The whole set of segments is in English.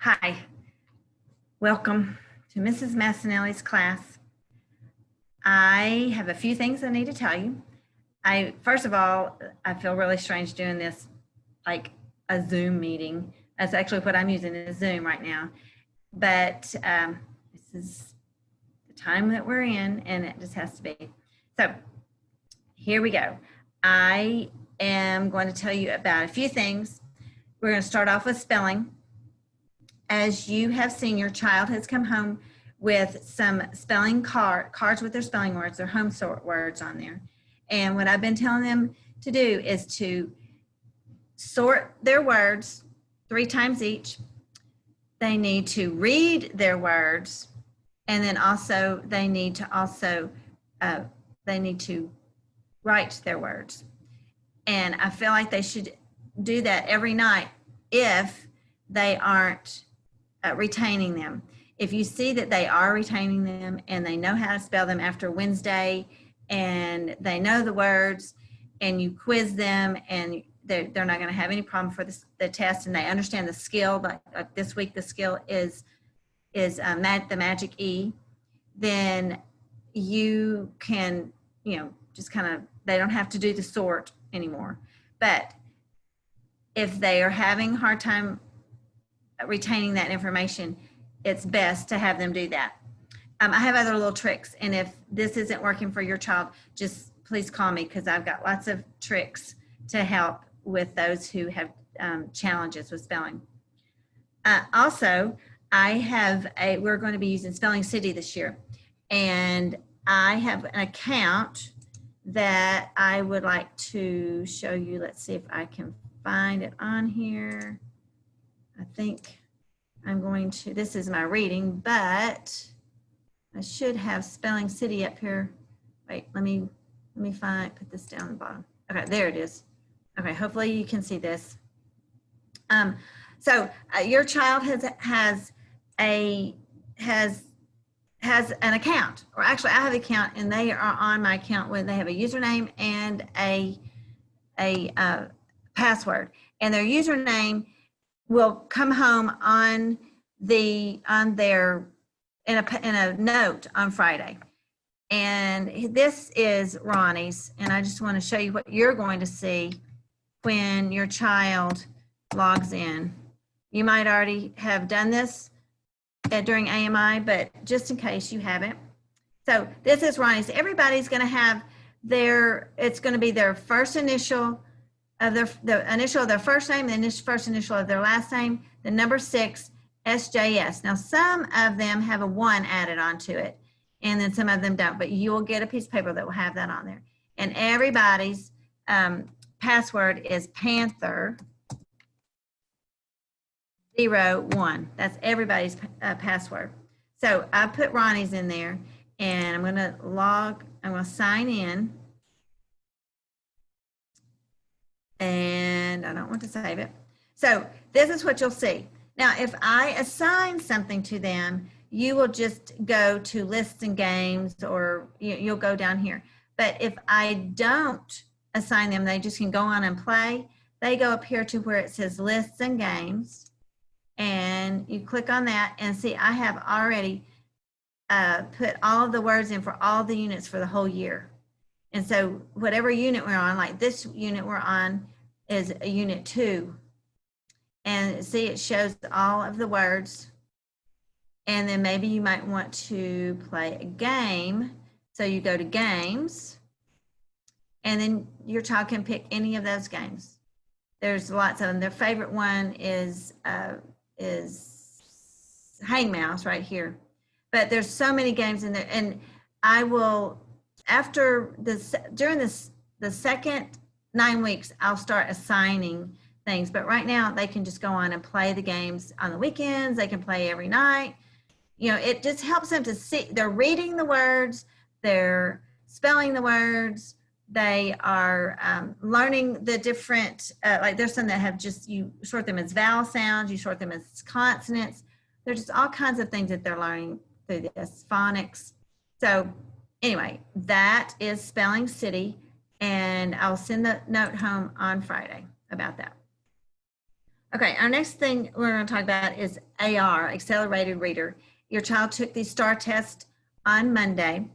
Hi, welcome to Mrs. Massanelli's class. I have a few things I need to tell you. First of all, I feel really strange doing this like a Zoom meeting. That's actually what I'm using is Zoom right now. But this is the time that we're in and it just has to be. So here we go. I am going to tell you about a few things. We're going to start off with spelling. As you have seen, your child has come home with some spelling cards with their spelling words, their home sort words on there. And what I've been telling them to do is to sort their words 3 times each. They need to read their words, and then also they need to write their words. And I feel like they should do that every night if they aren't retaining them. If you see that they are retaining them and they know how to spell them after Wednesday and they know the words and you quiz them and they're not going to have any problem for the test and they understand the skill, like this week the skill is the magic E, then you can, just kind of, they don't have to do the sort anymore. But if they are having a hard time retaining that information, it's best to have them do that. I have other little tricks, and if this isn't working for your child, just please call me because I've got lots of tricks to help with those who have challenges with spelling. Also, we're going to be using Spelling City this year, and I have an account that I would like to show you. Let's see if I can find it on here. I think I'm going to, this is my reading, but I should have Spelling City up here. Wait, let me put this down the bottom. Okay, there it is. Okay, hopefully you can see this. So your child has an account, or actually I have an account, and they are on my account when they have a username and a password, and their username will come home in a note on Friday. And this is Ronnie's, and I just want to show you what you're going to see when your child logs in. You might already have done this during AMI, but just in case you haven't. So this is Ronnie's. Everybody's going to have it's going to be their first initial of the initial of their first name, the first initial of their last name, the number 6, SJS. Now, some of them have a 1 added onto it, and then some of them don't, but you will get a piece of paper that will have that on there. And everybody's password is Panther 01. That's everybody's password. So I put Ronnie's in there, and I'm going to sign in. And I don't want to save it. So this is what you'll see. Now, if I assign something to them, you will just go to lists and games, or you'll go down here. But if I don't assign them, they just can go on and play. They go up here to where it says lists and games, and you click on that and see I have already put all of the words in for all the units for the whole year. And so whatever unit we're on, like this unit we're on is a unit 2. And see, it shows all of the words. And then maybe you might want to play a game. So you go to games, and then your child can pick any of those games. There's lots of them. Their favorite one is Hang Mouse right here. But there's so many games in there, and I will, during the second 9 weeks, I'll start assigning things. But right now, they can just go on and play the games on the weekends. They can play every night. It just helps them to see. They're reading the words. They're spelling the words. They are learning the different, like there's some that have you sort them as vowel sounds. You sort them as consonants. There's just all kinds of things that they're learning through this, phonics. So anyway, that is Spelling City, and I'll send the note home on Friday about that. Okay, our next thing we're going to talk about is AR, Accelerated Reader. Your child took the STAR test on Monday.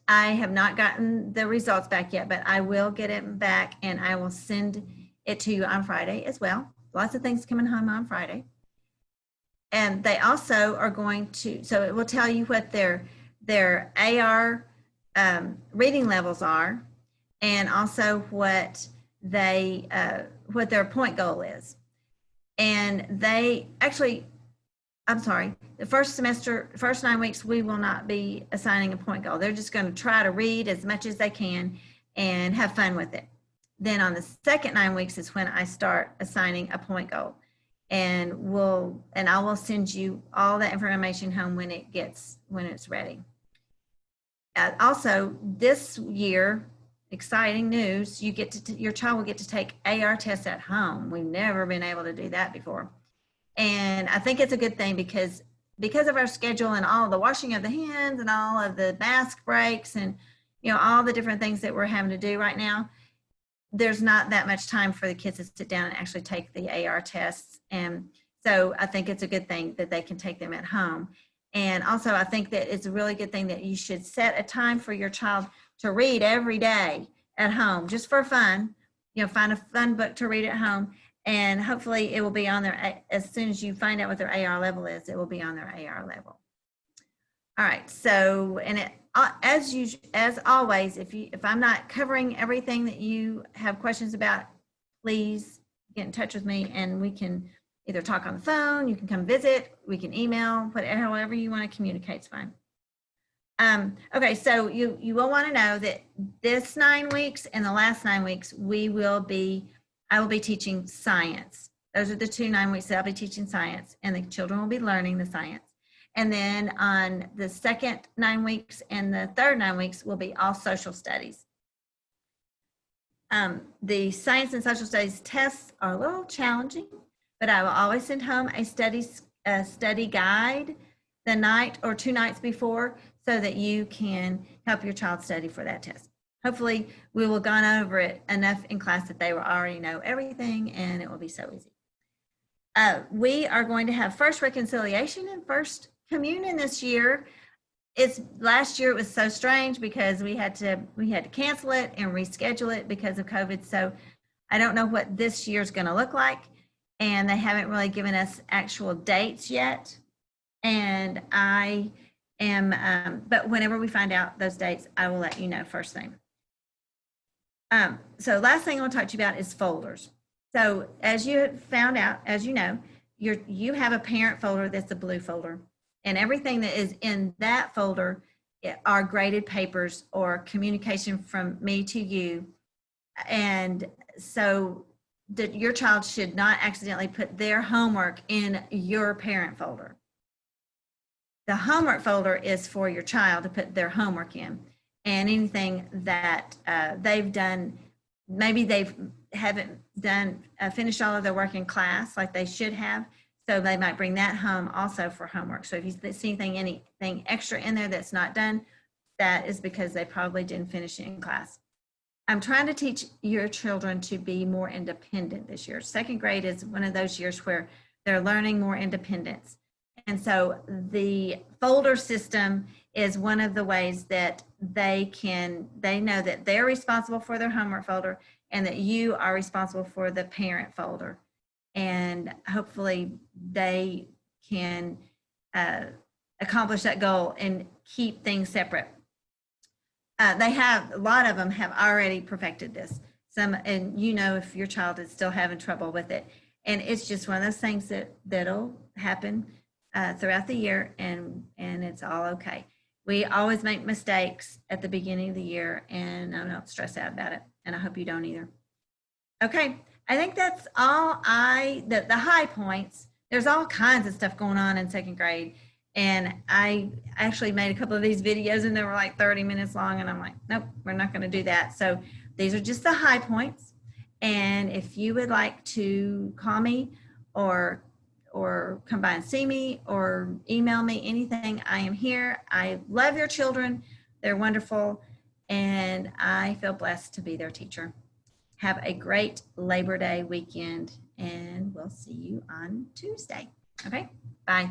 I have not gotten the results back yet, but I will get it back and I will send it to you on Friday as well. Lots of things coming home on Friday. And they also are going to, so it will tell you what their AR reading levels are, and also what their point goal is. And they actually, I'm sorry, the first 9 weeks, we will not be assigning a point goal. They're just going to try to read as much as they can and have fun with it. Then on the second 9 weeks is when I start assigning a point goal. And I will send you all that information home when it's ready. Also, this year, exciting news, your child will get to take AR tests at home. We've never been able to do that before. And I think it's a good thing because of our schedule and all the washing of the hands and all of the mask breaks and all the different things that we're having to do right now. There's not that much time for the kids to sit down and actually take the AR tests. And so I think it's a good thing that they can take them at home. And also I think that it's a really good thing that you should set a time for your child to read every day at home, just for fun. Find a fun book to read at home, and hopefully it will be on there as soon as you find out what their AR level is, it will be on their AR level. All right, so, and as always, if I'm not covering everything that you have questions about, please get in touch with me and we can either talk on the phone, you can come visit, we can email, however you want to communicate is fine. Okay, so you will want to know that this 9 weeks and the last 9 weeks, I will be teaching science. Those are the 2 9 weeks that I'll be teaching science, and the children will be learning the science. And then on the second 9 weeks and the third 9 weeks will be all social studies. The science and social studies tests are a little challenging, but I will always send home a study guide the night or 2 nights before so that you can help your child study for that test. Hopefully we will have gone over it enough in class that they will already know everything and it will be so easy. We are going to have first reconciliation and first communion this year. Last year it was so strange because we had to cancel it and reschedule it because of COVID. So I don't know what this year's going to look like, and they haven't really given us actual dates yet. And I am, but whenever we find out those dates, I will let you know first thing. So last thing I want to talk to you about is folders. So as you found out, as you know, you have a parent folder that's a blue folder, and everything that is in that folder are graded papers or communication from me to you. And so that your child should not accidentally put their homework in your parent folder. The homework folder is for your child to put their homework in, and anything that they've done, maybe they haven't done finished all of their work in class like they should have, so they might bring that home also for homework. So if you see anything extra in there that's not done, that is because they probably didn't finish it in class. I'm trying to teach your children to be more independent this year. Second grade is one of those years where they're learning more independence. And so the folder system is one of the ways that they know that they're responsible for their homework folder and that you are responsible for the parent folder. And hopefully they can accomplish that goal and keep things separate. A lot of them have already perfected this. And if your child is still having trouble with it. And it's just one of those things that'll happen throughout the year, and it's all okay. We always make mistakes at the beginning of the year, and I don't stress out about it, and I hope you don't either. Okay, I think that's all the high points. There's all kinds of stuff going on in second grade, and I actually made a couple of these videos and they were like 30 minutes long, and I'm like, nope, we're not going to do that. So these are just the high points, and if you would like to call me or come by and see me or email me anything, I am here. I love your children. They're wonderful, and I feel blessed to be their teacher. Have a great Labor Day weekend, and we'll see you on Tuesday. Okay, bye.